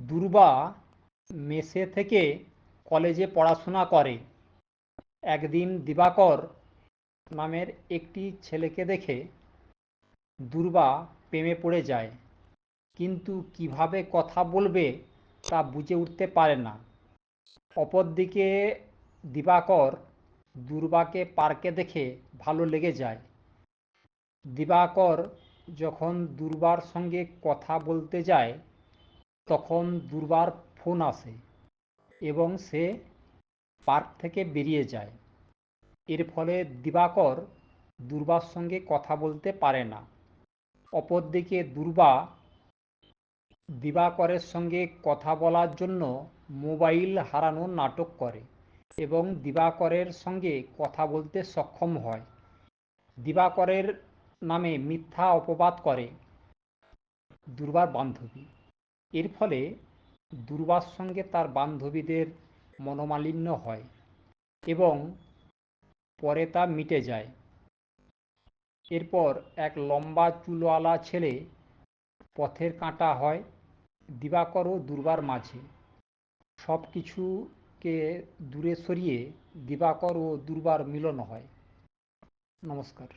দুর্বা মেসে থেকে কলেজে পড়াশোনা করে। একদিন দিবাকর নামের একটি ছেলেকে দেখে দুর্বা প্রেমে পড়ে যায়, কিন্তু কিভাবে কথা বলবে তা বুঝে উঠতে পারে না। অপরদিকে দিবাকর দুর্বাকে পার্কে দেখে ভালো লেগে যায়। দিবাকর যখন দুর্বার সঙ্গে কথা বলতে যায় তখন দুর্বার ফোন আসে এবং সে পার্ক থেকে বেরিয়ে যায়। এর ফলে দিবাকর দুর্বার সঙ্গে কথা বলতে পারে না। অপরদিকে দুর্বা দিবাকরের সঙ্গে কথা বলার জন্য মোবাইল হারানোর নাটক করে এবং দিবাকরের সঙ্গে কথা বলতে সক্ষম হয়। দিবাকরের নামে মিথ্যা অপবাদ করে দুর্বার বান্ধবী। এর ফলে দুর্বার সঙ্গে তার বান্ধবীদের মনোমালিন্য হয় এবং পরে তা মিটে যায়। এরপর এক লম্বা চুলওয়ালা ছেলে পথের কাঁটা হয় দিবাকর ও দুর্বার মাঝে। সব কিছুকে দূরে সরিয়ে দিবাকর ও দুর্বার মিলন হয়। নমস্কার।